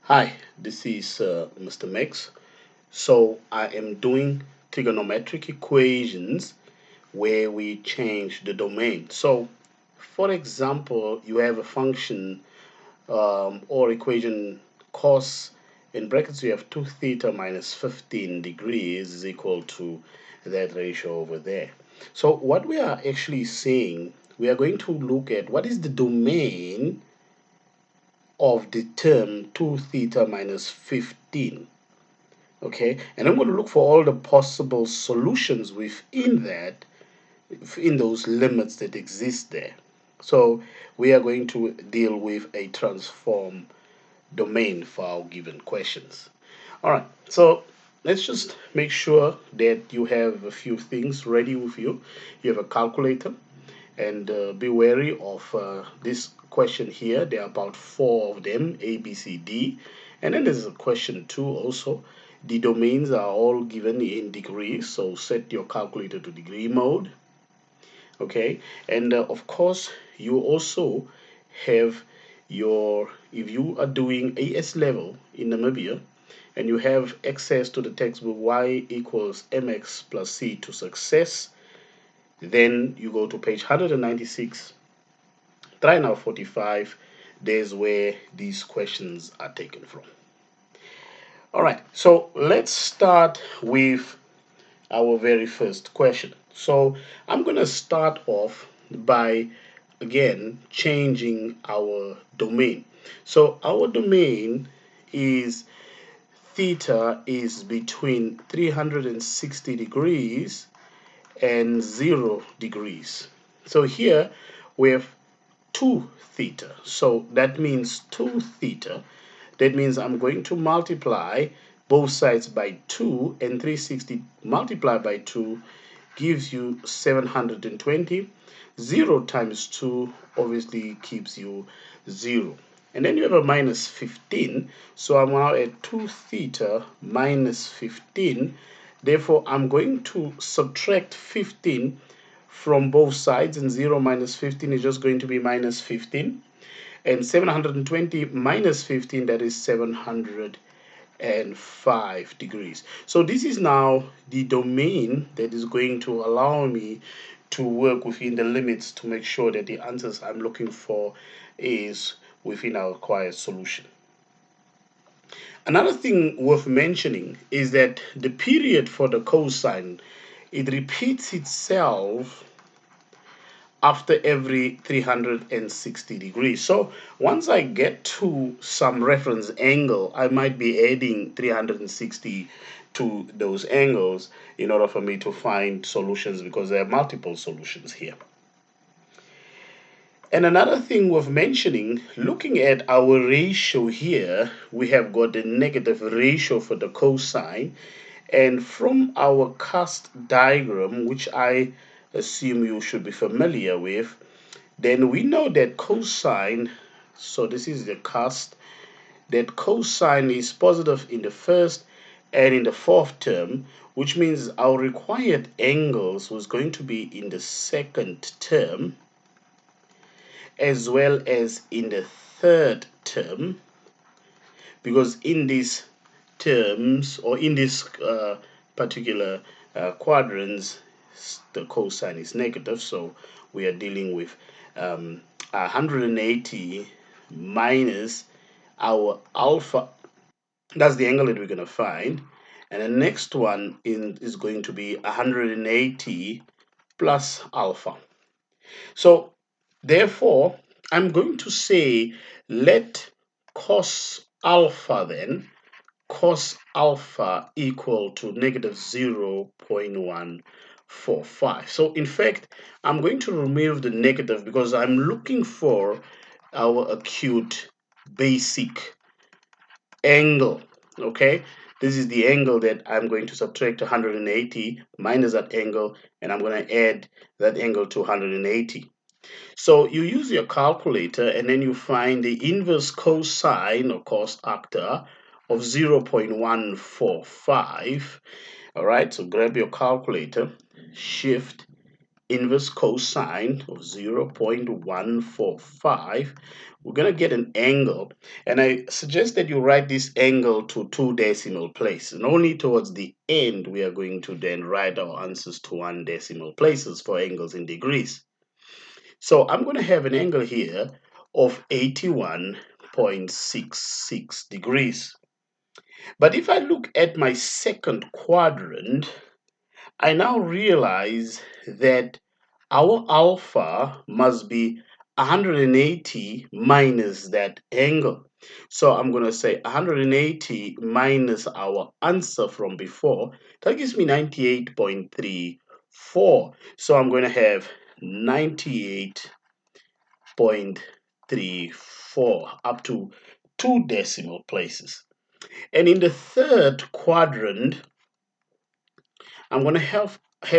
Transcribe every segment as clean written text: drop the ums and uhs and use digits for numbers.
Hi, this is Mr. Mix. So I am doing trigonometric equations where we change the domain. So for example, you have a function or equation cos in brackets you have 2 theta minus 15 degrees is equal to that ratio over there. So what we are actually saying, we are going to look at what is the domain of the term 2 theta minus 15. Okay, and I'm going to look for all the possible solutions within that, in those limits that exist there. So we are going to deal with a transform domain for our given questions. All right, so let's just make sure that you have a few things ready with you. You have a calculator, and be wary of this question here. There are about four of them, A, B, C, D. And then there's a question two also. The domains are all given in degrees, so set your calculator to degree mode. Okay, and of course, you also have your, if you are doing AS level in Namibia, and you have access to the textbook y equals mx plus c to success, then you go to page 196. Try now 45. There's where these questions are taken from. All right, so let's start with our very first question. So I'm going to start off by again changing our domain. So our domain is theta is between 360 degrees and 0 degrees. So here we have 2 theta. So that means 2 theta. That means I'm going to multiply both sides by 2, and 360 multiplied by 2 gives you 720. 0 times 2 obviously keeps you 0. And then you have a minus 15. So I'm now at 2 theta minus 15. Therefore, I'm going to subtract 15 from both sides, and 0 minus 15 is just going to be minus 15. And 720 minus 15, that is 705 degrees. So this is now the domain that is going to allow me to work within the limits to make sure that the answers I'm looking for is within our required solution. Another thing worth mentioning is that the period for the cosine, it repeats itself after every 360 degrees. So once I get to some reference angle, I might be adding 360 to those angles in order for me to find solutions, because there are multiple solutions here. And another thing worth mentioning, looking at our ratio here, we have got a negative ratio for the cosine. And from our cast diagram, which I assume you should be familiar with, then we know that cosine, so this is the cast, that cosine is positive in the first and in the fourth term, which means our required angles was going to be in the second term as well as in the third term, because in these terms, or in this particular quadrants, the cosine is negative. So we are dealing with 180 minus our alpha. That's the angle that we're going to find. And the next one is going to be 180 plus alpha. So therefore, I'm going to say let cos alpha then, cos alpha equal to negative 0.145. So in fact, I'm going to remove the negative because I'm looking for our acute basic angle. Okay, this is the angle that I'm going to subtract 180 minus that angle, and I'm going to add that angle to 180. So you use your calculator, and then you find the inverse cosine or cos octa of 0.145. All right, so grab your calculator, shift inverse cosine of 0.145, we're going to get an angle, and I suggest that you write this angle to 2 decimal places, and only towards the end we are going to then write our answers to 1 decimal places for angles in degrees. So I'm going to have an angle here of 81.66 degrees. But if I look at my second quadrant, I now realize that our alpha must be 180 minus that angle. So I'm going to say 180 minus our answer from before. That gives me 98.34. So I'm going to have 98.34 up to 2 decimal places. And in the third quadrant, I'm going to have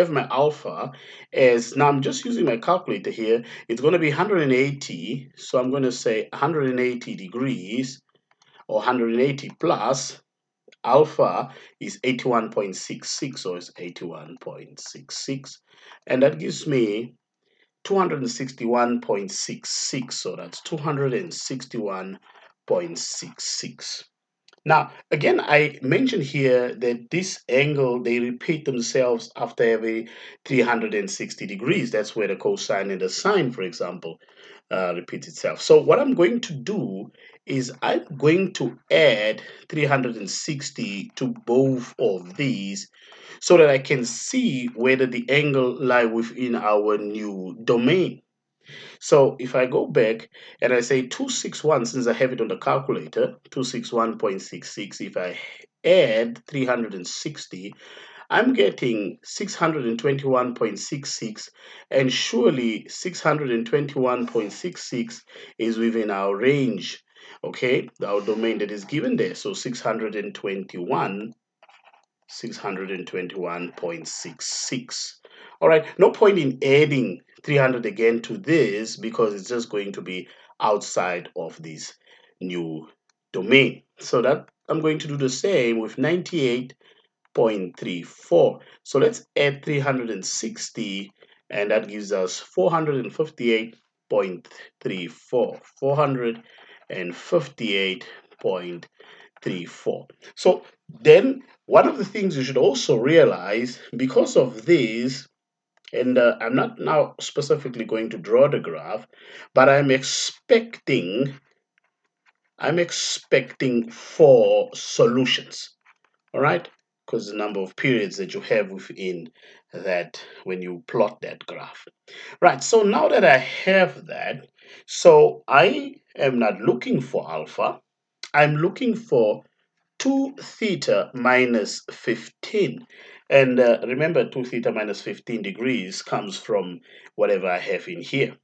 my alpha as, now I'm just using my calculator here, it's going to be 180. So I'm going to say 180 degrees, or 180 plus alpha is 81.66, so it's 81.66, and that gives me 261.66, so that's 261.66. Now, again, I mentioned here that this angle, they repeat themselves after every 360 degrees. That's where the cosine and the sine, for example, repeats itself. So what I'm going to do is I'm going to add 360 to both of these so that I can see whether the angle lie within our new domain. So if I go back and I say 261, since I have it on the calculator, 261.66, if I add 360, I'm getting 621.66, and surely 621.66 is within our range, okay, our domain that is given there. So 621.66. All right, no point in adding 300 again to this because it's just going to be outside of this new domain. So that I'm going to do the same with 98.34. So let's add 360, and that gives us 458.34. 458.34. So then one of the things you should also realize, because of this, and I'm not now specifically going to draw the graph, but I'm expecting 4 solutions. All right, because the number of periods that you have within that when you plot that graph. Right, so now that I have that, so I am not looking for alpha, I'm looking for 2 theta minus 15. And remember, 2 theta minus 15 degrees comes from whatever I have in here.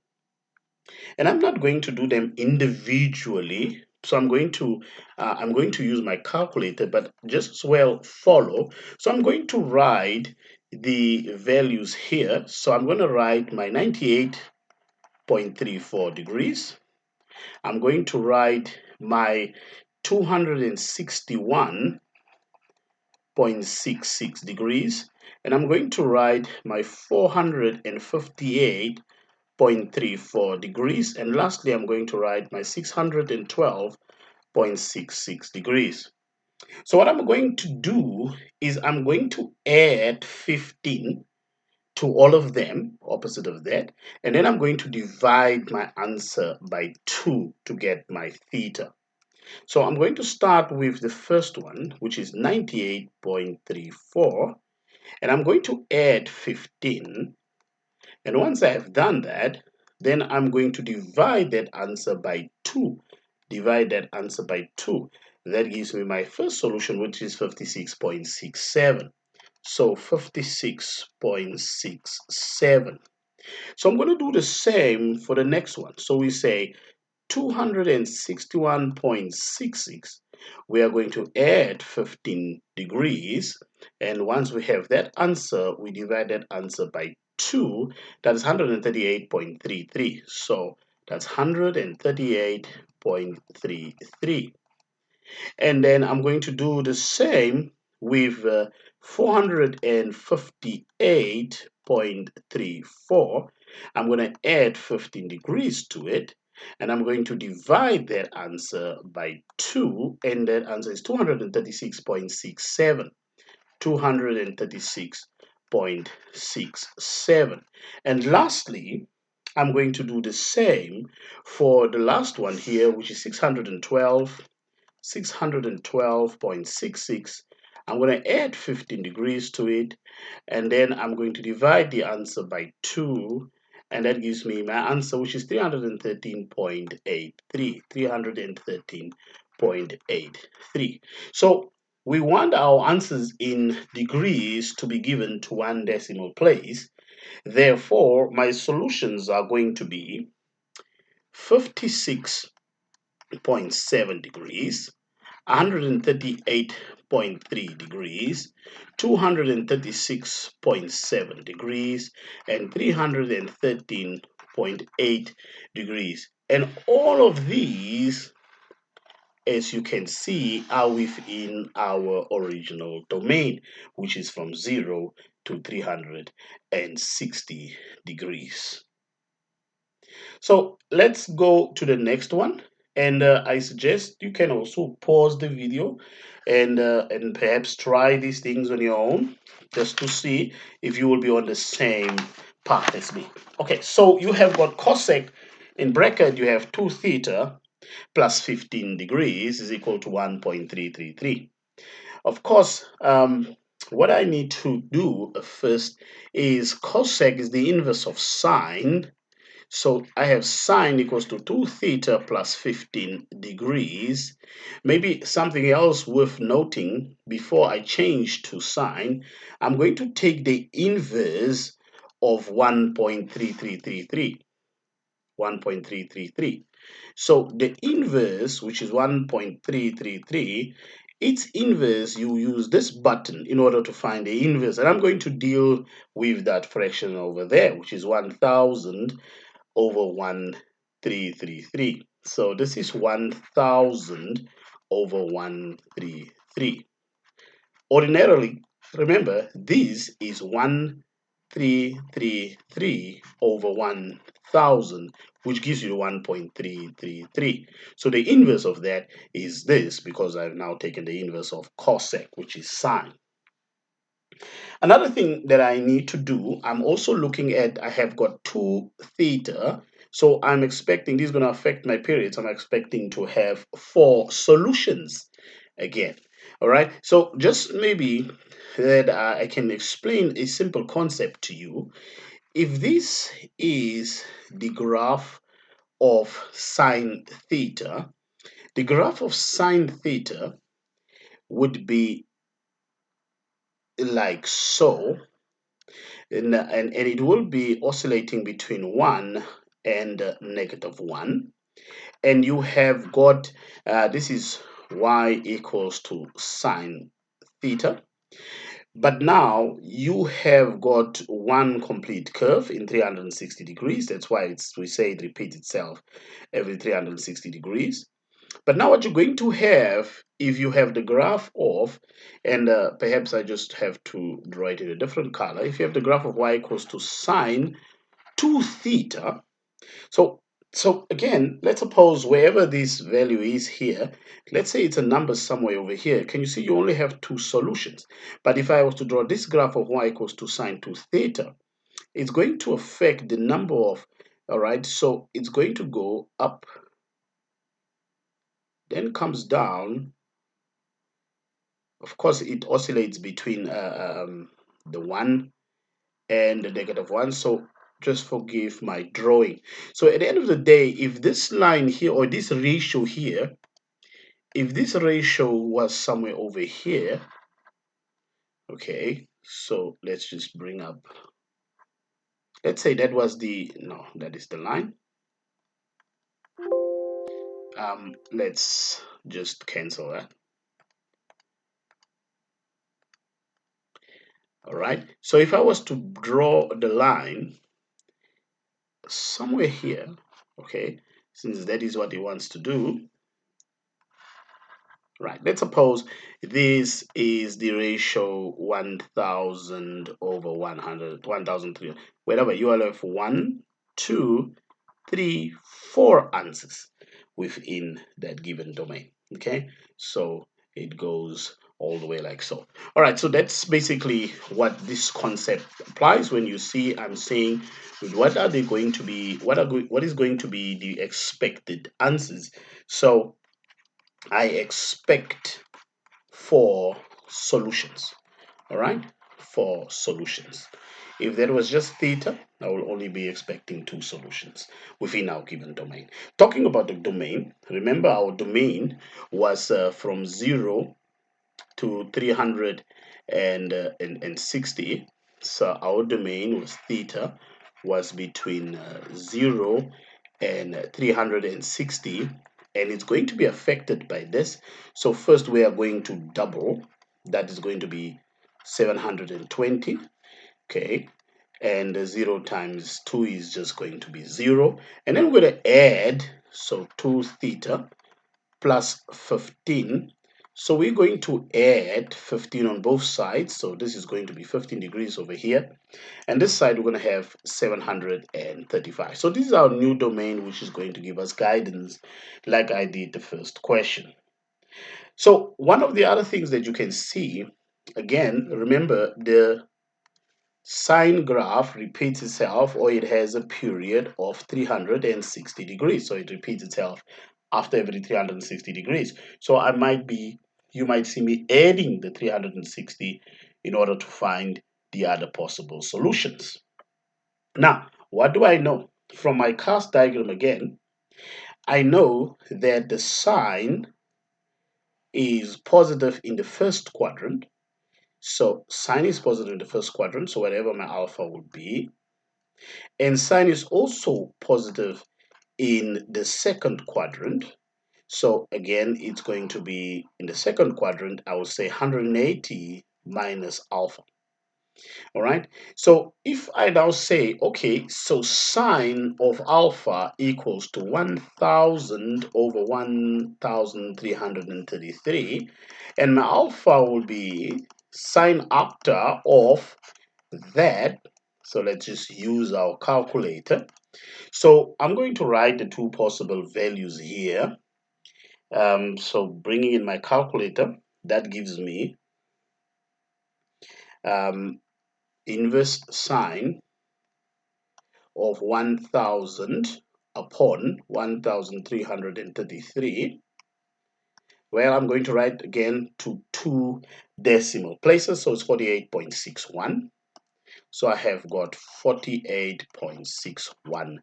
And I'm not going to do them individually. So I'm going to use my calculator, but just as well follow. So I'm going to write the values here. So I'm going to write my 98.34 degrees. I'm going to write my 261.66 degrees, and I'm going to write my 458.34 degrees, and lastly I'm going to write my 612.66 degrees. So what I'm going to do is I'm going to add 15 to all of them, opposite of that, and then I'm going to divide my answer by 2 to get my theta. So I'm going to start with the first one, which is 98.34, and I'm going to add 15. And once I have done that, then I'm going to divide that answer by 2. Divide that answer by 2. That gives me my first solution, which is 56.67. So 56.67. So I'm going to do the same for the next one. So we say 261.66, we are going to add 15 degrees, and once we have that answer, we divide that answer by 2. That is 138.33. So that's 138.33. And then I'm going to do the same with 458.34. I'm going to add 15 degrees to it, and I'm going to divide that answer by 2, and that answer is 236.67. 236.67. And lastly, I'm going to do the same for the last one here, which is 612.66. I'm going to add 15 degrees to it, and then I'm going to divide the answer by 2, and that gives me my answer, which is 313.83. 313.83. So we want our answers in degrees to be given to one decimal place. Therefore, my solutions are going to be 56.7 degrees, 138.3 degrees, 236.7 degrees, and 313.8 degrees. And all of these, as you can see, are within our original domain, which is from 0 to 360 degrees. So let's go to the next one, and I suggest you can also pause the video and perhaps try these things on your own, just to see if you will be on the same path as me. Okay, so you have got cosec in bracket, you have 2 theta plus 15 degrees is equal to 1.333. Of course, what I need to do first is cosec is the inverse of sine. So I have sine equals to 2 theta plus 15 degrees. Maybe something else worth noting before I change to sine, I'm going to take the inverse of 1.3333. 1.333. So the inverse, which is 1.333, its inverse, you use this button in order to find the inverse. And I'm going to deal with that fraction over there, which is 1000 over 1333. So this is 1000 over 133. Ordinarily, remember, this is 1333 over 1000, which gives you 1.333. So the inverse of that is this, because I've now taken the inverse of cosec, which is sine. Another thing that I need to do, I'm also looking at, I have got 2 theta, so I'm expecting, this is going to affect my periods, I'm expecting to have 4 solutions again. All right, so just maybe that I can explain a simple concept to you. If this is the graph of sine theta, the graph of sine theta would be like so, and it will be oscillating between 1 and -1. And you have got, this is y equals to sine theta. But now you have got one complete curve in 360 degrees. That's why we say it repeats itself every 360 degrees. But now what you're going to have, if you have the graph of, and perhaps I just have to draw it in a different color. If you have the graph of y equals to sine 2 theta, so again, let's suppose wherever this value is here, let's say it's a number somewhere over here. Can you see you only have 2 solutions? But if I was to draw this graph of y equals to sine 2 theta, it's going to affect the number of, all right, so it's going to go up, then comes down. Of course, it oscillates between the 1 and the -1. So just forgive my drawing. So at the end of the day, if this line here, or this ratio here, if this ratio was somewhere over here, okay, so let's just bring up, let's say that was the, no, that is the line. Let's just cancel that. All right, so if I was to draw the line somewhere here, okay, since that is what he wants to do, right, let's suppose this is the ratio 1000 over 100, 1300, whatever. You will have 1, 2, 4 answers within that given domain. Okay, so it goes all the way like so. All right, so that's basically what this concept applies. When you see I'm saying what are they going to be, what is going to be the expected answers. So I expect 4 solutions. All right, 4 solutions. If there was just theta, I will only be expecting 2 solutions within our given domain. Talking about the domain, remember our domain was from 0 to 360. So our domain was theta was between 0 and 360, and it's going to be affected by this. So first we are going to double, that is going to be 720. Okay, and 0 times 2 is just going to be 0, and then we're going to add, so 2 theta plus 15. So we're going to add 15 on both sides. So this is going to be 15 degrees over here. And this side we're going to have 735. So this is our new domain, which is going to give us guidance like I did the first question. So one of the other things that you can see, again, remember the sine graph repeats itself, or it has a period of 360 degrees. So it repeats itself after every 360 degrees. So you might see me adding the 360 in order to find the other possible solutions. Now, what do I know? From my cast diagram again, I know that the sine is positive in the first quadrant. So sine is positive in the first quadrant, so whatever my alpha would be. And sine is also positive in the second quadrant. So again, it's going to be in the second quadrant, I will say 180 minus alpha. All right. So if I now say, okay, so sine of alpha equals to 1000 over 1333, and my alpha will be sine after of that. So let's just use our calculator. So I'm going to write the 2 possible values here. So bringing in my calculator, that gives me inverse sine of 1000 upon 1333. Well, I'm going to write again to 2 decimal places, so it's 48.61. So I have got 48.61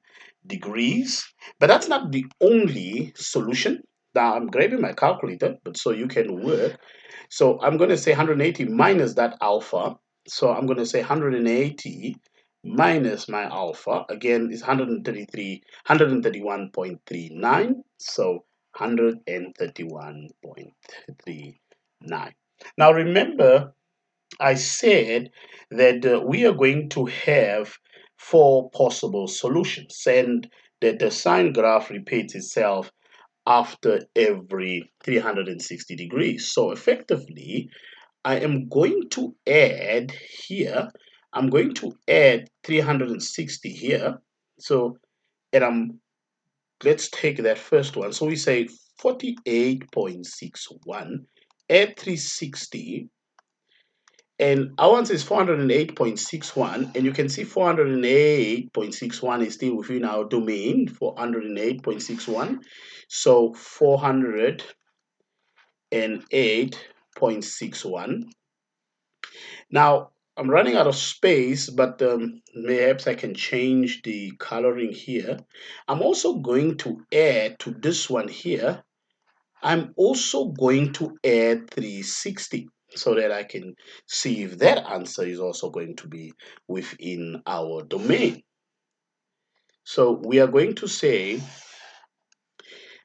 degrees. But that's not the only solution. Now I'm grabbing my calculator, but so you can work. So I'm going to say 180 minus that alpha. So I'm going to say 180 minus my alpha. Again, is 131.39. So 131.39. Now remember, I said that we are going to have 4 possible solutions, and that the sine graph repeats itself after every 360 degrees. So effectively, I am going to add here, I'm going to add 360 here. So, let's take that first one. So we say 48.61, add 360, and our answer is 408.61, and you can see 408.61 is still within our domain, 408.61. So 408.61. Now I'm running out of space, but perhaps I can change the coloring here. I'm also going to add to this one here, I'm also going to add 360 so that I can see if that answer is also going to be within our domain. So we are going to say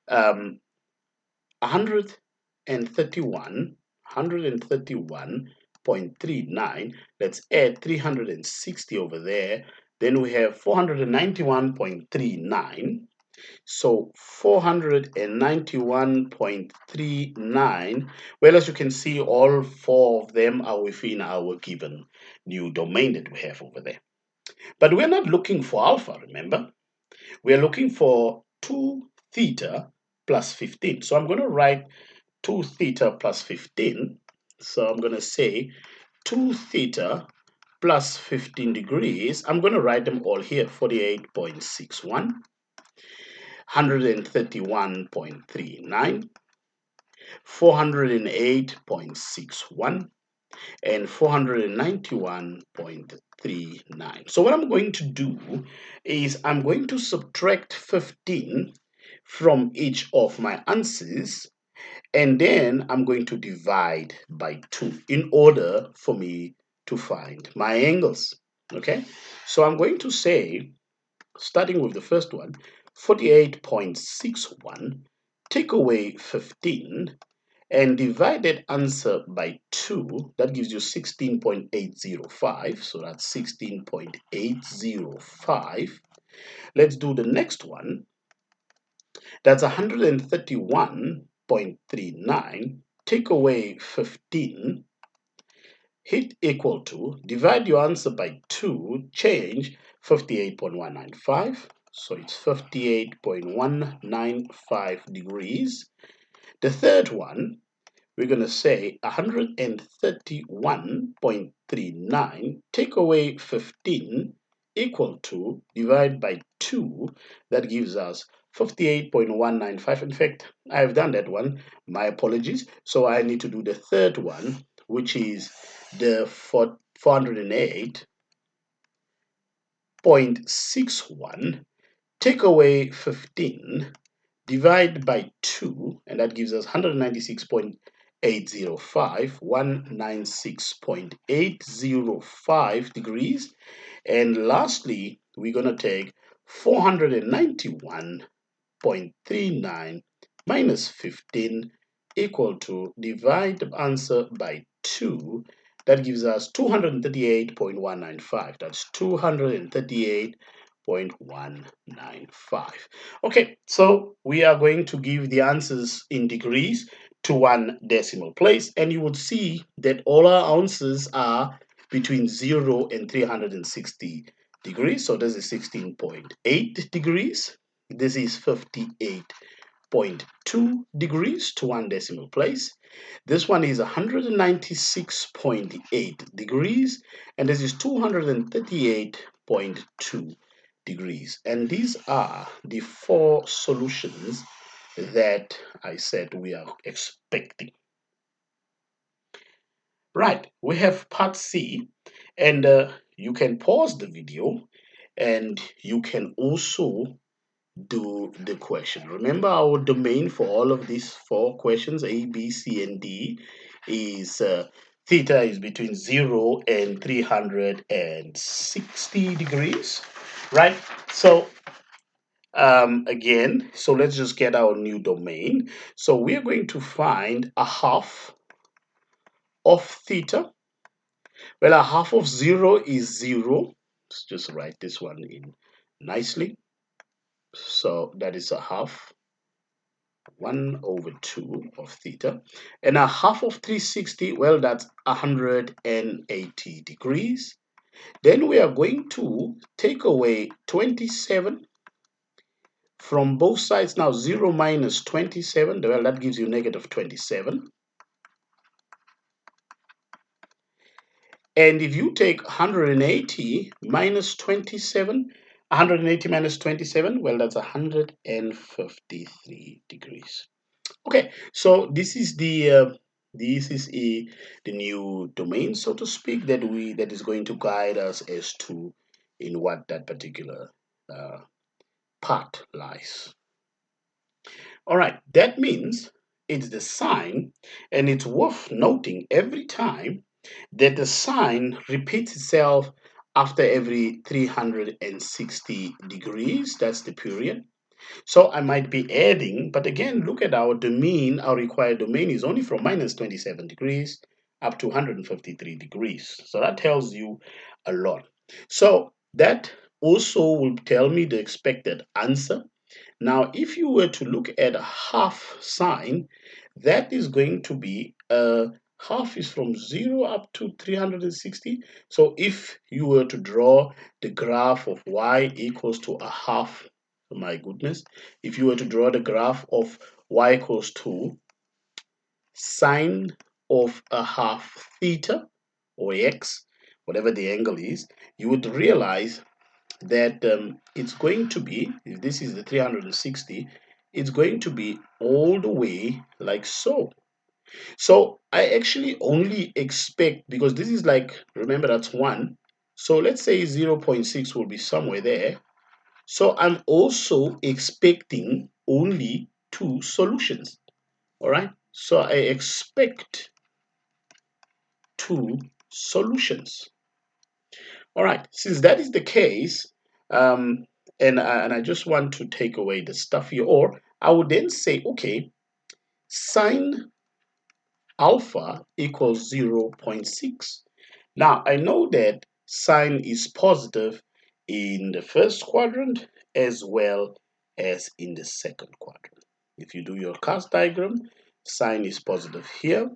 131.39. Let's add 360 over there. Then we have 491.39. So 491.39, well, as you can see, all 4 of them are within our given new domain that we have over there. But we're not looking for alpha, remember? We are looking for 2 theta plus 15. So I'm going to write 2 theta plus 15. So I'm going to say 2 theta plus 15 degrees. I'm going to write them all here: 48.61, 131.39, 408.61, and 491.39. So what I'm going to do is I'm going to subtract 15 from each of my answers, and then I'm going to divide by 2 in order for me to find my angles. Okay, so I'm going to say, starting with the first one, 48.61, take away 15 and divide that answer by 2. That gives you 16.805. So that's 16.805. Let's do the next one. That's 131.39. Take away 15. Hit equal to, divide your answer by 2, change 58.195. So it's 58.195 degrees. The third one, we're going to say 131.39, take away 15, equal to, divide by 2, that gives us 58.195. In fact, I've done that one. My apologies. So I need to do the third one, which is the 408.61, take away 15, divide by 2, and that gives us 196.805, 196.805 degrees. And lastly, we're going to take 491.39 minus 15 equal to, divide the answer by 2. That gives us 238.195. That's 238.195. Okay, so we are going to give the answers in degrees to one decimal place, and you would see that all our answers are between 0 and 360 degrees. So this is 16.8 degrees. This is 58.2 degrees to one decimal place. This one is 196.8 degrees, and this is 238.2 degrees. And these are the 4 solutions that I said we are expecting. Right, we have part C, and you can pause the video and you can also do the question. Remember, our domain for all of these 4 questions, A, B, C, and D, is theta is between 0 and 360 degrees, right? So again, so let's just get our new domain. So we're going to find a half of theta. Well, a half of 0 is 0. Let's just write this one in nicely. So that is a half, 1 over 2 of theta. And a half of 360, well, that's 180 degrees. Then we are going to take away 27 from both sides. Now 0 minus 27, well, that gives you negative 27. And if you take 180 minus 27, 180 minus 27, well, that's 153 degrees. Okay, so this is the new domain, so to speak, that is going to guide us as to in what that particular part lies. All right, that means it's the sign, and it's worth noting every time that the sign repeats itself after every 360 degrees. That's the period. So I might be adding, but again, look at our domain. Our required domain is only from minus 27 degrees up to 153 degrees. So that tells you a lot. So that also will tell me the expected answer. Now, if you were to look at a half sign, that is going to be half is from 0 up to 360. So if you were to draw the graph of y equals to a half, My goodness. If you were to draw the graph of y equals to sine of a half theta or x, whatever the angle is, you would realize that it's going to be, if this is the 360, it's going to be all the way like so. So I actually only expect, because this is like, remember that's 1. So let's say 0.6 will be somewhere there. So I'm also expecting only 2 solutions. All right. So I expect 2 solutions. All right. Since that is the case, um, and I just want to take away the stuff here, or I would then say, okay, sine alpha equals 0.6. Now, I know that sine is positive in the first quadrant as well as in the second quadrant. If you do your cast diagram, sine is positive here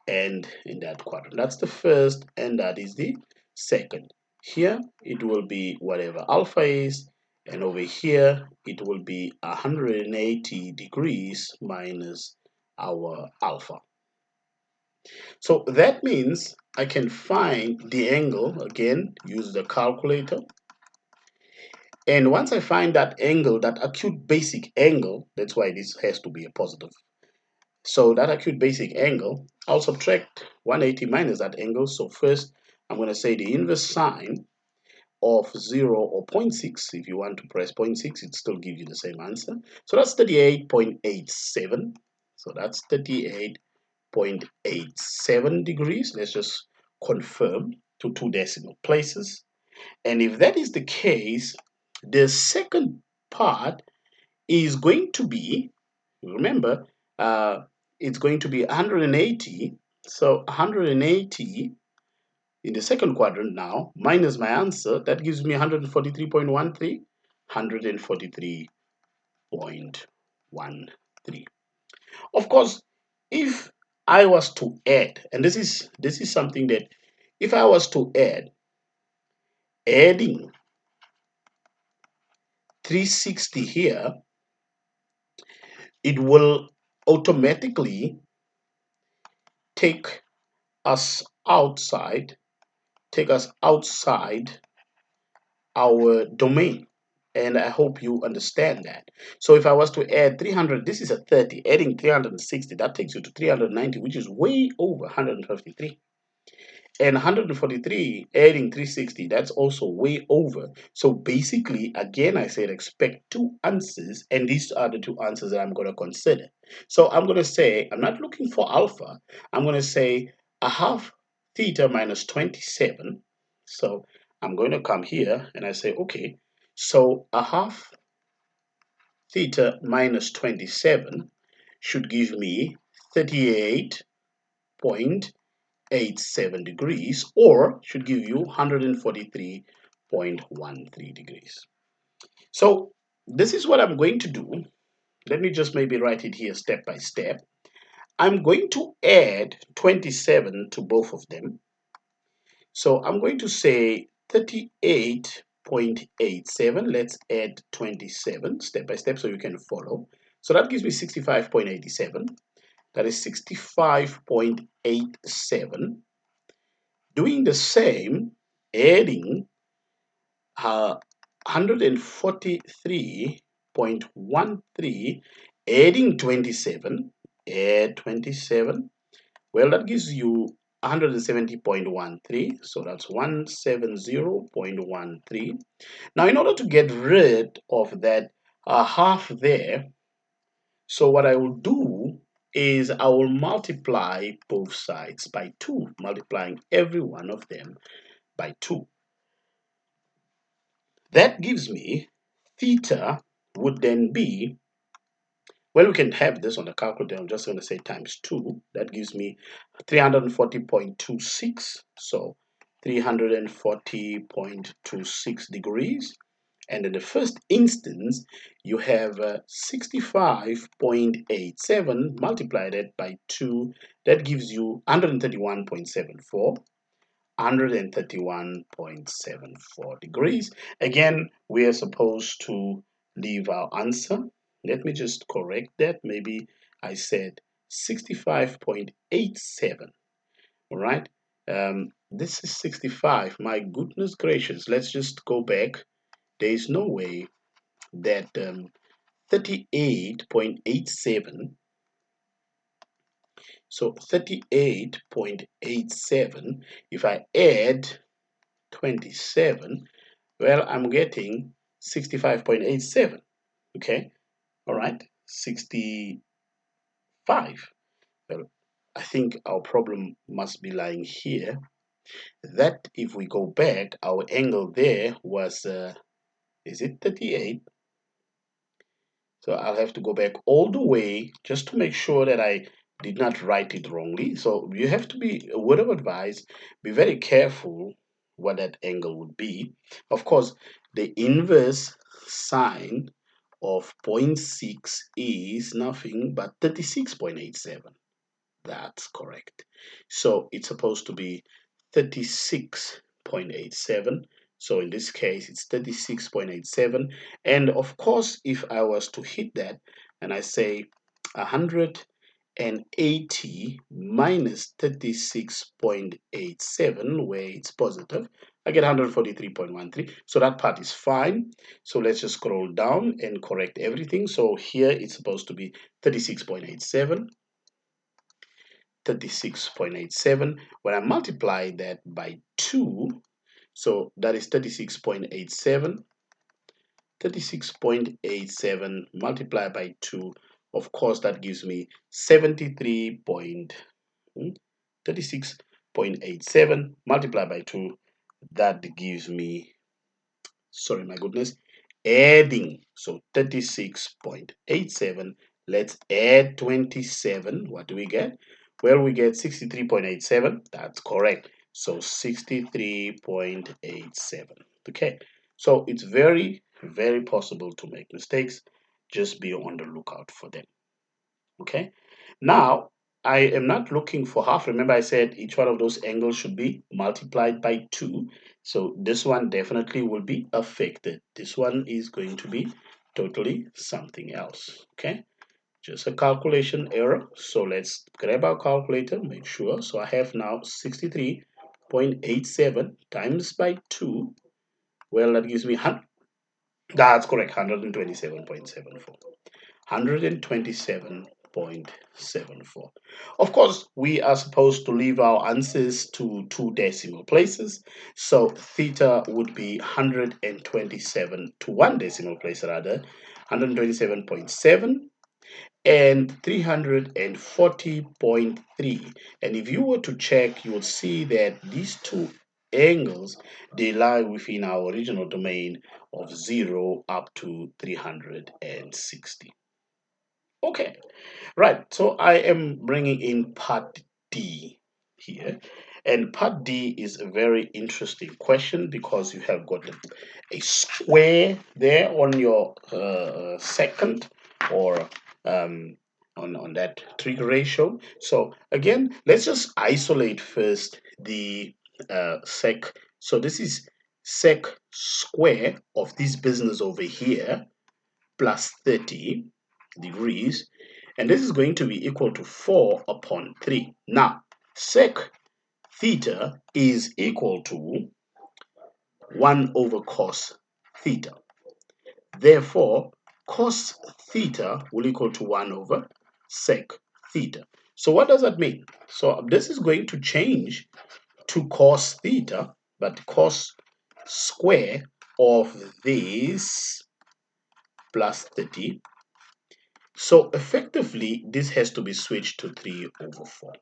and in that quadrant. That's the first and that is the second. Here it will be whatever alpha is, and over here it will be 180 degrees minus our alpha. So that means I can find the angle, again, use the calculator. And once I find that angle, that acute basic angle, that's why this has to be a positive. So that acute basic angle, I'll subtract 180 minus that angle. So first, I'm going to say the inverse sine of 0 or zero point 0.6. If you want to press 0.6, it still gives you the same answer. So that's 38.87. So that's 38.87 degrees. Let's just confirm to 2 decimal places. And if that is the case, the second part is going to be, remember, it's going to be 180. So 180 in the second quadrant now, minus my answer, that gives me 143.13, 143.13. Of course, if I was to add, and this is something that if I was to adding 360 here, it will automatically take us outside, take us outside our domain. And I hope you understand that. So if I was to add 300, this is a 30, adding 360, that takes you to 390, which is way over 153. And 143 adding 360, that's also way over. So basically, again, I said expect 2 answers, and these are the 2 answers that I'm going to consider. So I'm going to say, I'm not looking for alpha. I'm going to say a half theta minus 27. So I'm going to come here and I say, okay, so a half theta minus 27 should give me 38.87 degrees, or should give you 143.13 degrees. So this is what I'm going to do. Let me just maybe write it here step by step. I'm going to add 27 to both of them. So I'm going to say 38.87. Let's add 27 step by step so you can follow. So that gives me 65.87. That is 65.87. Doing the same, adding 143.13, adding 27, add 27. Well, that gives you 170.13. So that's 170.13. Now, in order to get rid of that half there, so what I will do is I will multiply both sides by 2, multiplying every one of them by 2. That gives me theta would then be, well, we can have this on the calculator. I'm just going to say times 2. That gives me 340.26. So 340.26 degrees. And in the first instance, you have 65.87 multiplied it by 2. That gives you 131.74. 131.74 degrees. Again, we are supposed to leave our answer. Let me just correct that. Maybe I said 65.87. All right. This is 65. My goodness gracious. Let's just go back. There is no way that 38.87. So 38.87, if I add 27, well, I'm getting 65.87. Okay. All right. 65. Well, I think our problem must be lying here. That if we go back, our angle there was, is it 38? So I'll have to go back all the way just to make sure that I did not write it wrongly. So you have to be, a word of advice, be very careful what that angle would be. Of course, the inverse sine of zero point 0.6 is nothing but 36.87. That's correct. So it's supposed to be 36.87. So in this case, it's 36.87. And of course, if I was to hit that and I say 180 minus 36.87, where it's positive, I get 143.13. So that part is fine. So let's just scroll down and correct everything. So here it's supposed to be 36.87. 36.87. When I multiply that by 2, so that is 36.87. 36.87 multiplied by 2, of course, that gives me 36.87 multiplied by 2. That gives me, sorry, my goodness, adding. So 36.87. Let's add 27. What do we get? Well, we get 63.87. That's correct. So 63.87. Okay. So it's very, very possible to make mistakes. Just be on the lookout for them. Okay. Now, I am not looking for half. Remember, I said each one of those angles should be multiplied by 2. So this one definitely will be affected. This one is going to be totally something else. Okay. Just a calculation error. So let's grab our calculator, make sure. So I have now 63.87 times by 2. Well, that gives me, that's correct, 127.74. 127.74. Of course, we are supposed to leave our answers to two decimal places. So theta would be 127 to one decimal place rather, 127.7 and 340.3. And if you were to check, you would see that these two angles, they lie within our original domain of 0 up to 360. Okay, right. So I am bringing in part D here. And part D is a very interesting question because you have got a square there on your second or on that trig ratio. So again, let's just isolate first the sec. So this is sec square of this business over here plus 30 degrees, and this is going to be equal to 4 upon 3. Now, sec theta is equal to 1 over cos theta. Therefore, cos theta will equal to 1 over sec theta. So what does that mean? So this is going to change to cos theta, but cos square of this plus 30. So effectively, this has to be switched to 3 over 4.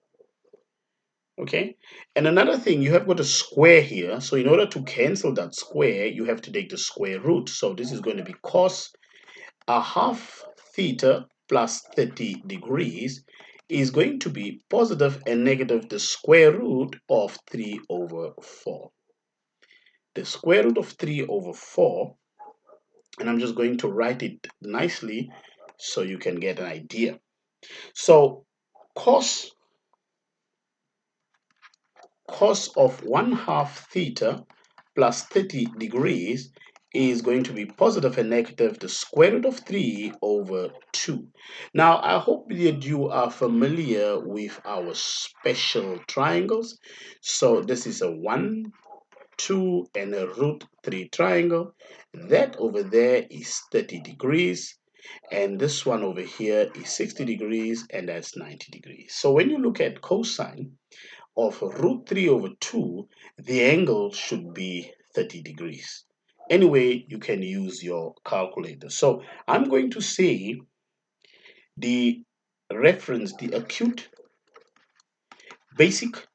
Okay, and another thing, you have got a square here. So in order to cancel that square, you have to take the square root. So this is going to be cos a half theta plus 30 degrees is going to be positive and negative the square root of 3 over 4. The square root of 3 over 4, and I'm just going to write it nicely so you can get an idea. So cos cos of 1/2 theta plus 30 degrees is going to be positive and negative the square root of 3 over 2. Now, I hope that you are familiar with our special triangles. So this is a 1, 2, and a root 3 triangle. That over there is 30 degrees. And this one over here is 60 degrees, and that's 90 degrees. So when you look at cosine of root 3 over 2, the angle should be 30 degrees. Anyway, you can use your calculator. So I'm going to say the reference, the acute basic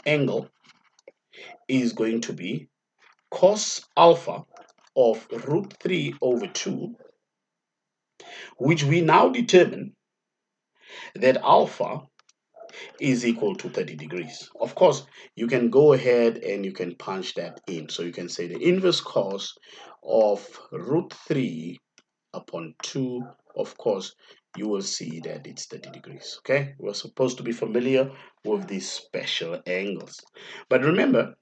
angle is going to be cos alpha of root 3 over 2, which we now determine that alpha is equal to 30 degrees. Of course, you can go ahead and you can punch that in. So you can say the inverse cos of root 3 upon 2. Of course, you will see that it's 30 degrees. Okay, we're supposed to be familiar with these special angles. But remember,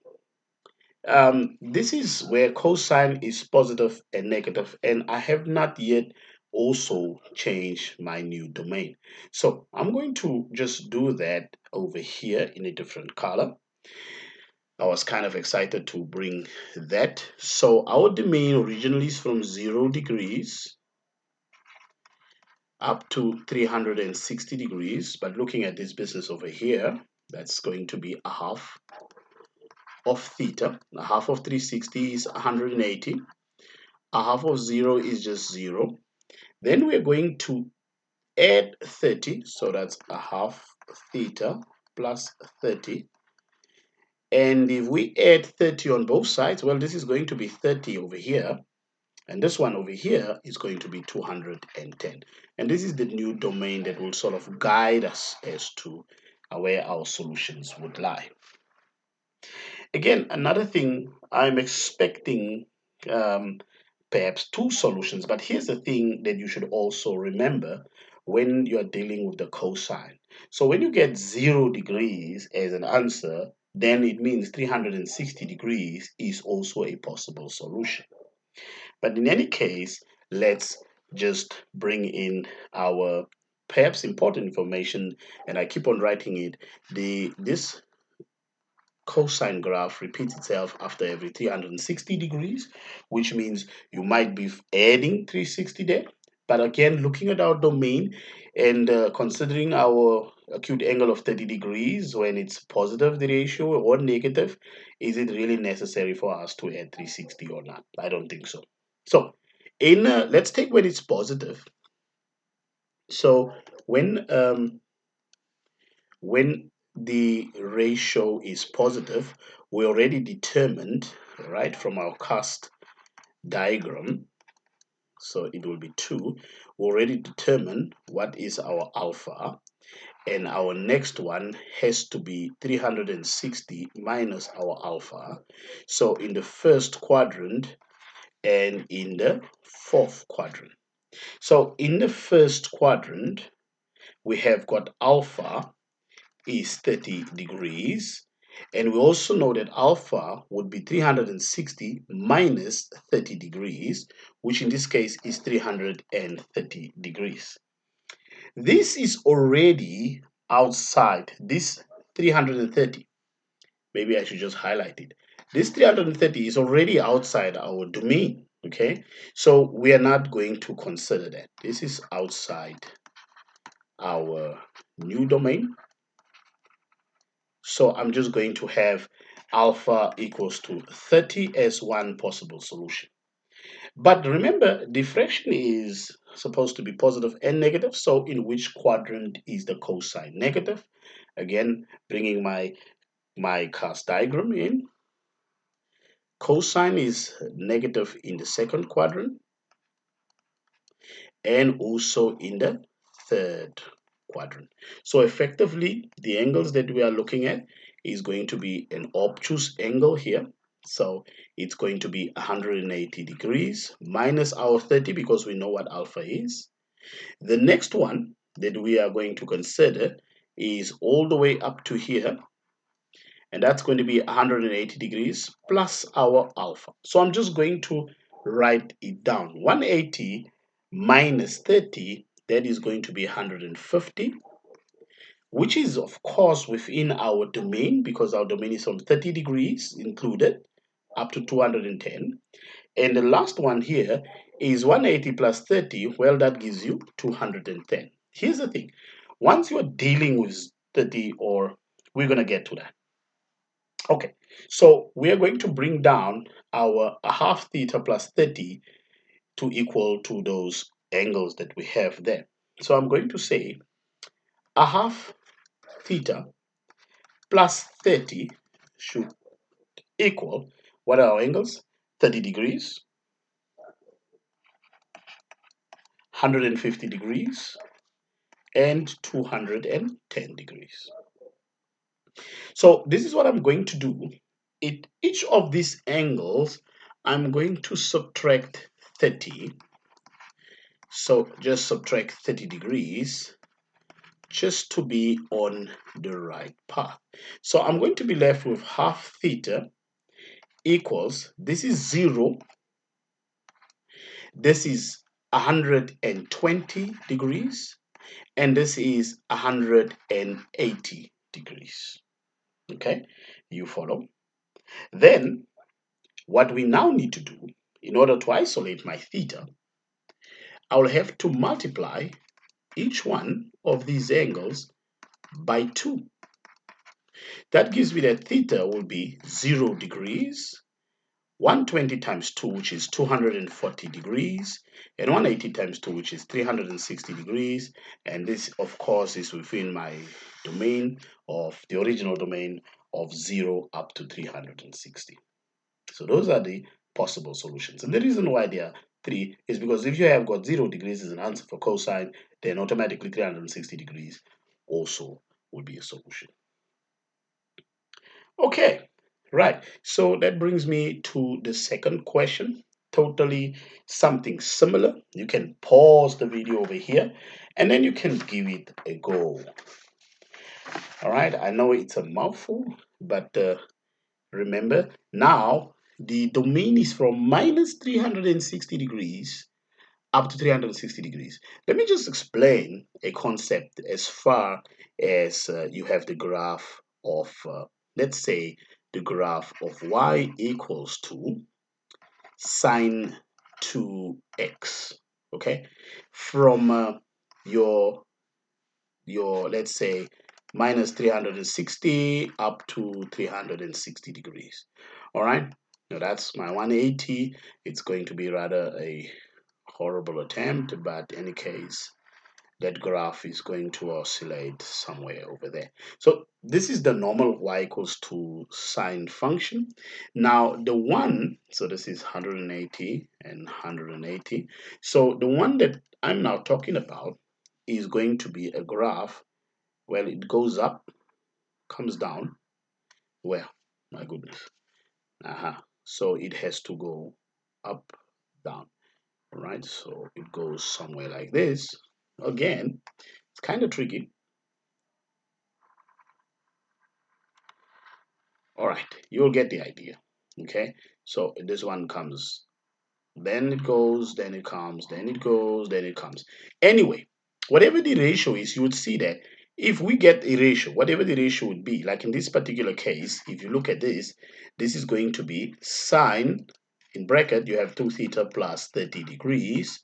this is where cosine is positive and negative, and I have not yet also changed my new domain. So I'm going to just do that over here in a different color. I was kind of excited to bring that. So our domain originally is from 0 degrees up to 360 degrees, but looking at this business over here, that's going to be a half of theta. A half of 360 is 180. A half of 0 is just 0. Then we're going to add 30, so that's a half theta plus 30. And if we add 30 on both sides, well, this is going to be 30 over here, and this one over here is going to be 210. And this is the new domain that will sort of guide us as to where our solutions would lie. Again, another thing, I'm expecting perhaps two solutions, but here's the thing that you should also remember when you're dealing with the cosine. So when you get 0 degrees as an answer, then it means 360 degrees is also a possible solution. But in any case, let's just bring in our perhaps important information, and I keep on writing it. This cosine graph repeats itself after every 360 degrees, which means you might be adding 360 there. But again, looking at our domain and considering our acute angle of 30 degrees, when it's positive, the ratio, or negative, is it really necessary for us to add 360 or not? I don't think so. So let's take when it's positive. So when the ratio is positive, we already determined, right, from our cast diagram, so it will be 2. We already determined what is our alpha, and our next one has to be 360 minus our alpha. So in the first quadrant and in the fourth quadrant. So in the first quadrant, we have got alpha is 30 degrees. And we also know that alpha would be 360 minus 30 degrees, which in this case is 330 degrees. This is already outside this 330. Maybe I should just highlight it. This 330 is already outside our domain, okay? So we are not going to consider that. This is outside our new domain. So I'm just going to have alpha equals to 30 as one possible solution. But remember, the fraction is supposed to be positive and negative. So in which quadrant is the cosine negative? Again, bringing my cast diagram in. Cosine is negative in the second quadrant and also in the third quadrant. So effectively, the angles that we are looking at is going to be an obtuse angle here. So it's going to be 180 degrees minus our 30 because we know what alpha is. The next one that we are going to consider is all the way up to here. and that's going to be 180 degrees plus our alpha. So I'm just going to write it down. 180 minus 30, that is going to be 150, which is of course within our domain because our domain is from 30 degrees included up to 210. And the last one here is 180 plus 30. Well, that gives you 210. Here's the thing. Once you're dealing with 30, or we're going to get to that. Okay, so we are going to bring down our half theta plus 30 to equal to those angles that we have there. So I'm going to say a half theta plus 30 should equal, what are our angles? 30 degrees, 150 degrees, and 210 degrees. So this is what I'm going to do. Each of these angles, I'm going to subtract 30. So just subtract 30 degrees just to be on the right path. So I'm going to be left with half theta equals, this is 0, this is 120 degrees, and this is 180 degrees. Okay, you follow? Then what we now need to do in order to isolate my theta, I'll have to multiply each one of these angles by 2. That gives me that theta will be 0 degrees, 120 times 2, which is 240 degrees, and 180 times 2, which is 360 degrees. And this, of course, is within my domain of the original domain of 0 up to 360. So those are the possible solutions. And the reason why they are 3 is because if you have got 0 degrees as an answer for cosine, then automatically 360 degrees also would be a solution. Okay, right. So that brings me to the second question. Totally something similar. You can pause the video over here and then you can give it a go. All right, I know it's a mouthful, but remember now the domain is from minus 360 degrees up to 360 degrees. Let me just explain a concept as far as you have the graph of, let's say, the graph of y equals to sine 2x, okay? From your, let's say, minus 360 up to 360 degrees, all right? Now that's my 180. It's going to be rather a horrible attempt, but in any case, that graph is going to oscillate somewhere over there. So this is the normal y equals to sine function. Now the one, so this is 180 and 180. So the one that I'm now talking about is going to be a graph. Well, it goes up, comes down. Well, my goodness. So it has to go up, down. All right, so it goes somewhere like this. Again, it's kind of tricky. All right, you'll get the idea. Okay, so this one comes, then it goes, then it comes, then it goes, then it comes. Anyway, whatever the ratio is, you would see that if we get a ratio, whatever the ratio would be, like in this particular case, if you look at this, this is going to be sine, in bracket, you have 2 theta plus 30 degrees.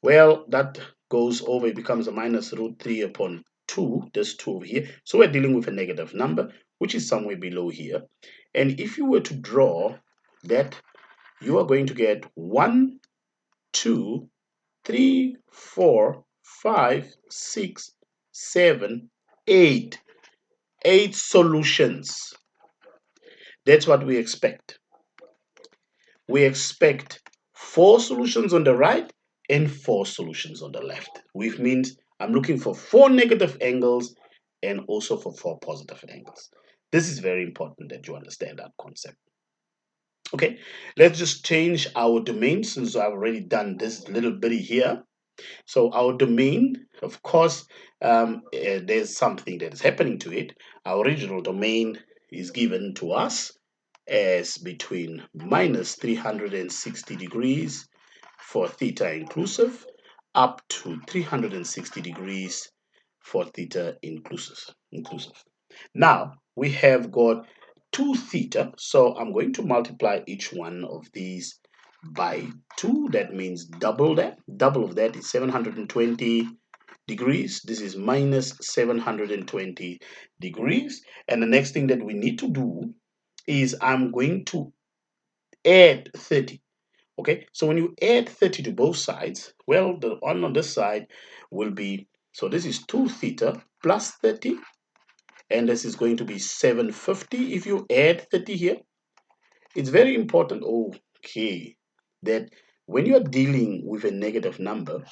Well, that goes over, it becomes a minus root 3 upon 2, this 2 over here. So we're dealing with a negative number, which is somewhere below here. And if you were to draw that, you are going to get 1, 2, 3, 4, 5, 6, 7, 8. 8 solutions. That's what we expect. We expect 4 solutions on the right and 4 solutions on the left, which means I'm looking for 4 negative angles and also for 4 positive angles. This is very important that you understand that concept. Okay, let's just change our domain since I've already done this little bitty here. So our domain, of course, there's something that is happening to it. Our original domain is given to us as between minus 360 degrees for theta inclusive up to 360 degrees for theta inclusive. Now we have got 2 theta, so I'm going to multiply each one of these by 2. That means double that. Double of that is 720 degrees. This is minus 720 degrees. And the next thing that we need to do is I'm going to add 30. Okay, so when you add 30 to both sides, well, the one on this side will be, so this is 2 theta plus 30, and this is going to be 750 if you add 30 here. It's very important, okay, that when you are dealing with a negative number,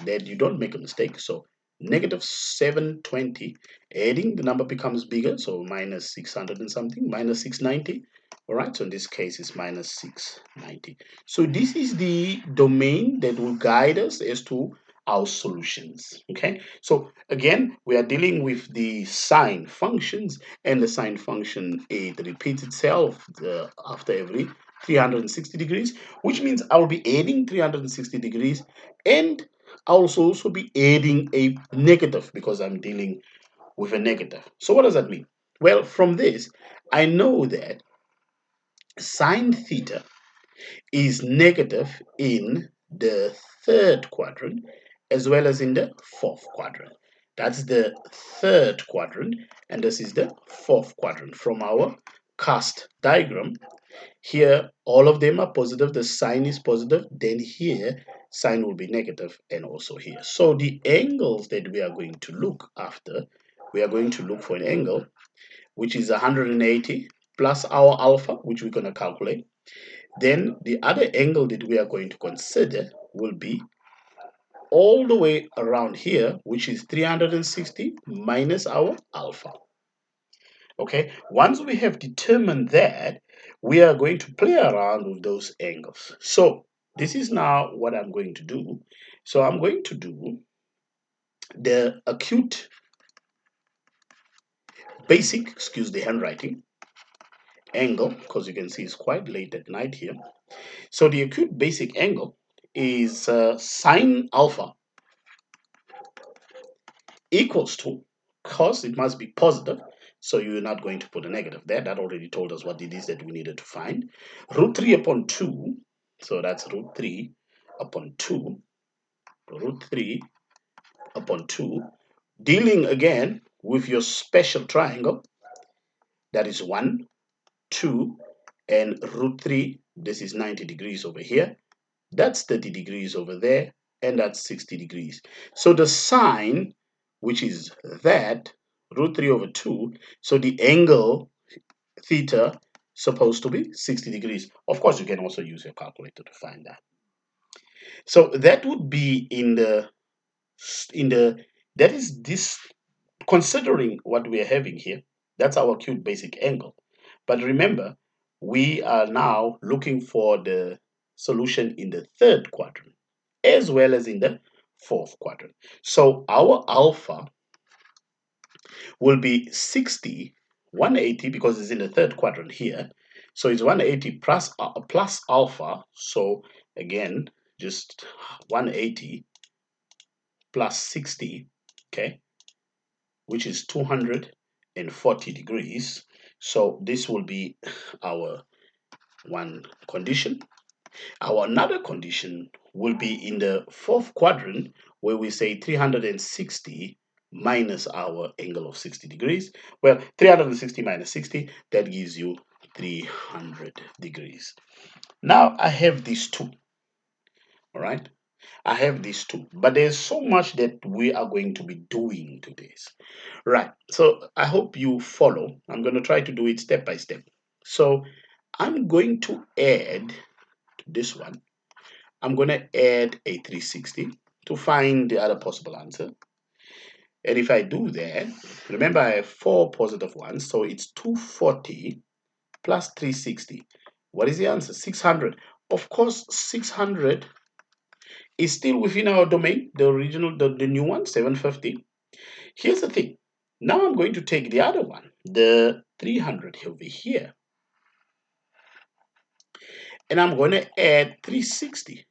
that you don't make a mistake. So negative 720, adding the number becomes bigger, so minus 600 and something, minus 690. All right, so in this case it's minus 690. So this is the domain that will guide us as to our solutions. Okay, so again, we are dealing with the sine functions, and the sine function, it repeats itself after every 360 degrees, which means I will be adding 360 degrees, and I'll also be adding a negative because I'm dealing with a negative. So what does that mean? Well, from this, I know that sine theta is negative in the third quadrant as well as in the fourth quadrant. That's the third quadrant, and this is the fourth quadrant. From our cast diagram, here all of them are positive, the sign is positive, then here sign will be negative, and also here. So the angles that we are going to look after, we are going to look for an angle which is 180 plus our alpha, which we're going to calculate. Then the other angle that we are going to consider will be all the way around here, which is 360 minus our alpha. Okay, once we have determined that, we are going to play around with those angles. So this is now what I'm going to do. So I'm going to do the acute basic, excuse the handwriting, angle, because you can see it's quite late at night here. So the acute basic angle is sine alpha equals to, cos, it must be positive, so you're not going to put a negative there. That already told us what it is that we needed to find. Root 3 upon 2, so that's root 3 upon 2, root 3 upon 2, dealing again with your special triangle, that is 1, 2, and root 3, this is 90 degrees over here, that's 30 degrees over there, and that's 60 degrees. So the sine, which is that, root 3 over 2, so the angle theta supposed to be 60 degrees. Of course, you can also use your calculator to find that. So that would be in the, that is this, considering what we are having here, that's our acute basic angle. But remember, we are now looking for the solution in the third quadrant as well as in the fourth quadrant. So our alpha will be 60, 180, because it's in the third quadrant here. So it's 180 plus alpha. So again, just 180 plus 60, okay, which is 240 degrees. So this will be our one condition. Our another condition will be in the fourth quadrant, where we say 360 minus our angle of 60 degrees. Well, 360 minus 60, that gives you 300 degrees. Now I have these two, all right? I have these two, but there's so much that we are going to be doing to this. Right, so I hope you follow. I'm going to try to do it step by step. So I'm going to add to this one, I'm going to add a 360 to find the other possible answer. And if I do that, remember I have 4 positive ones, so it's 240 plus 360. What is the answer? 600. Of course, 600 is still within our domain, the original, the new one, 750. Here's the thing. Now I'm going to take the other one, the 300 over here, and I'm going to add 360.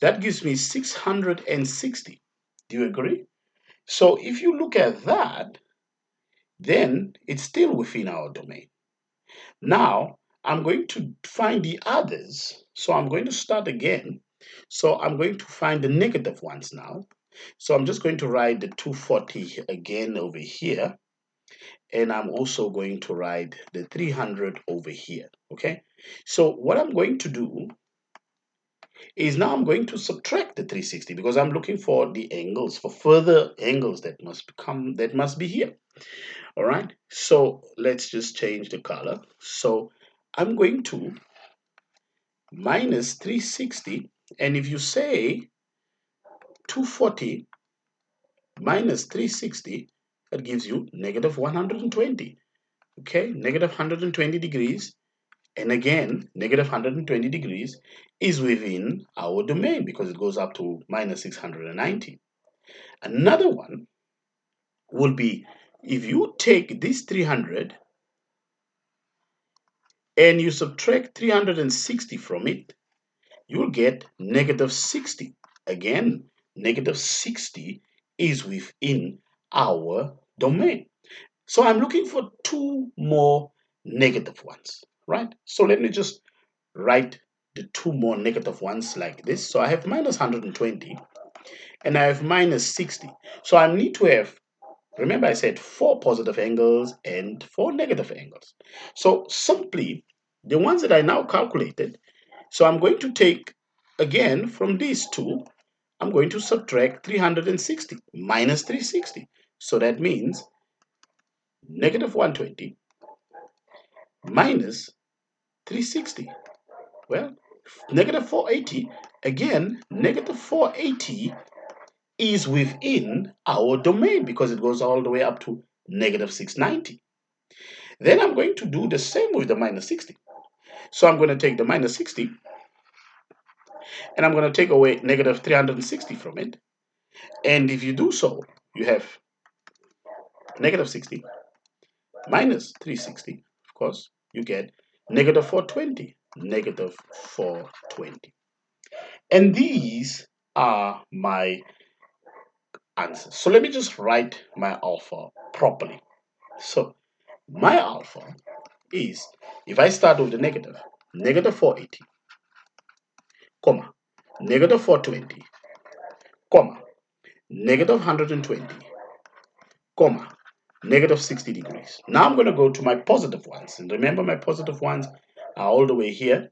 That gives me 660. Do you agree? So if you look at that, then it's still within our domain. Now I'm going to find the others. So I'm going to start again. So I'm going to find the negative ones now. So I'm just going to write the 240 again over here. And I'm also going to write the 300 over here. Okay. So what I'm going to do is now I'm going to subtract the 360 because I'm looking for the angles, for further angles that must be here. All right, so let's just change the color. So I'm going to minus 360, and if you say 240 minus 360, that gives you negative 120. Okay, negative 120 degrees. And again, negative 120 degrees is within our domain because it goes up to minus 690. Another one will be if you take this 300 and you subtract 360 from it, you'll get negative 60. Again, negative 60 is within our domain. So I'm looking for two more negative ones, right? So let me just write the two more negative ones like this. So I have minus 120 and I have minus 60. So I need to have, remember I said 4 positive angles and 4 negative angles. So simply, the ones that I now calculated, so I'm going to take, again, from these two, I'm going to subtract 360 minus 360. So that means negative 120 minus 360. Well, negative 480, again, negative 480 is within our domain because it goes all the way up to negative 690. Then I'm going to do the same with the minus 60. So I'm going to take the minus 60 and I'm going to take away negative 360 from it. And if you do so, you have negative 60 minus 360. Of course, you get negative 420. Negative 420. And these are my answers. So let me just write my alpha properly. So my alpha is, if I start with the negative, negative 480, comma, negative 420, comma, negative 120, comma, negative 60 degrees. Now I'm going to go to my positive ones. And remember, my positive ones are all the way here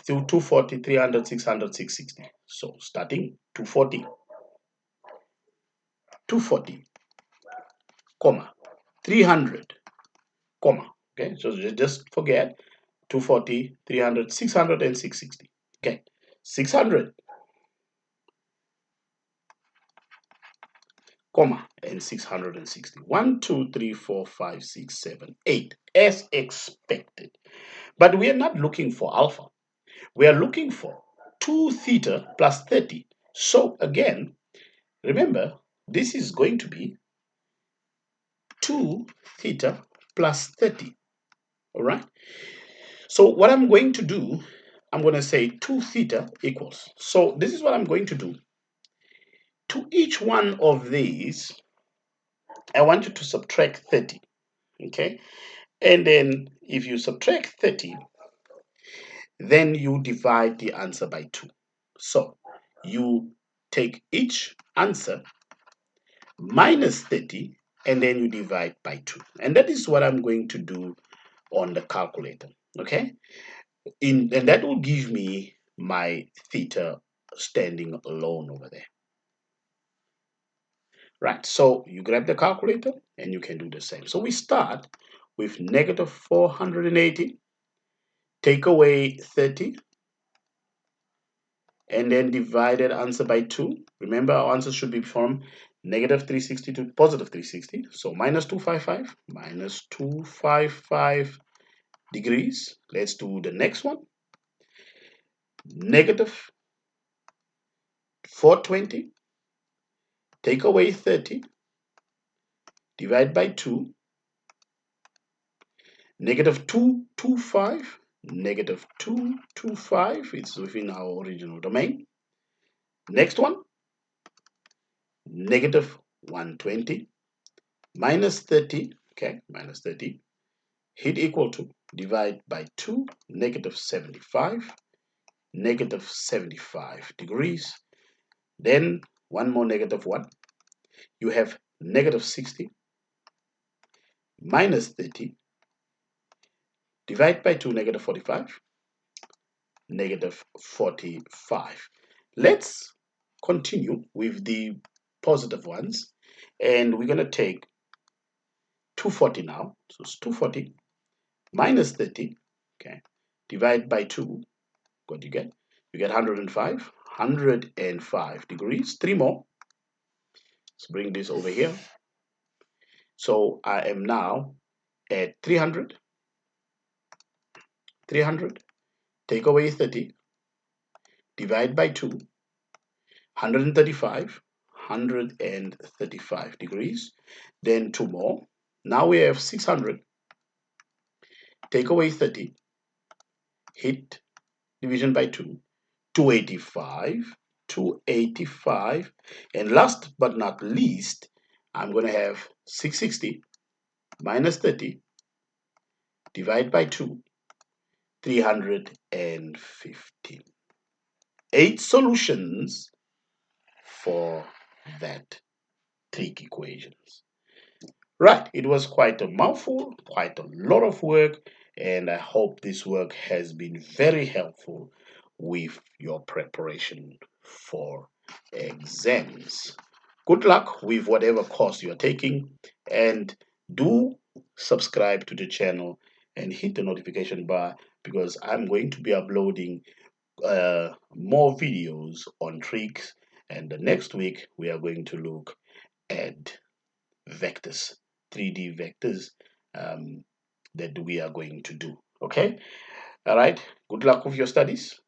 to 240, 300, 600, 660. So starting 240, 240, comma, 300, comma. Okay, so just forget 240, 300, 600, and 660. Okay, 600, comma, and 660. 1, 2, 3, 4, 5, 6, 7, 8, as expected. But we are not looking for alpha. We are looking for 2 theta plus 30. So again, remember, this is going to be 2 theta plus 30. All right. So what I'm going to do, I'm going to say 2 theta equals. So this is what I'm going to do. To each one of these, I want you to subtract 30. Okay. And then if you subtract 30, then you divide the answer by 2. So you take each answer minus 30 and then you divide by 2. And that is what I'm going to do on the calculator. Okay. And that will give me my theta standing alone over there. Right. So you grab the calculator and you can do the same. So we start with negative 480. Take away 30 and then divide that answer by 2. Remember, our answer should be from negative 360 to positive 360. So minus 255, minus 255 degrees. Let's do the next one. Negative 420. Take away 30. divide by 2, negative 225, negative 225, it's within our original domain. Next one, negative 120, minus 30, okay, minus 30, hit equal to, divide by 2, negative 75, negative 75 degrees. Then one more negative 1, you have negative 60, minus 30, divide by 2, negative 45, negative 45. Let's continue with the positive ones, and we're going to take 240 now. So it's 240 minus 30, okay, divide by 2. What do you get? You get 105, 105 degrees. 3 more. Let's bring this over here. So I am now at 300, 300, take away 30, divide by 2, 135, 135 degrees. Then 2 more. Now we have 600, take away 30, hit division by 2, 285, 285. And last but not least, I'm going to have 660 minus 30, divide by 2, 315. 8 solutions for that trig equations. Right, it was quite a mouthful, quite a lot of work, and I hope this work has been very helpful with your preparation for exams. Good luck with whatever course you're taking, and do subscribe to the channel and hit the notification bar, because I'm going to be uploading more videos on trigs, and the next week we are going to look at vectors, 3D vectors, that we are going to do. Okay, all right, good luck with your studies.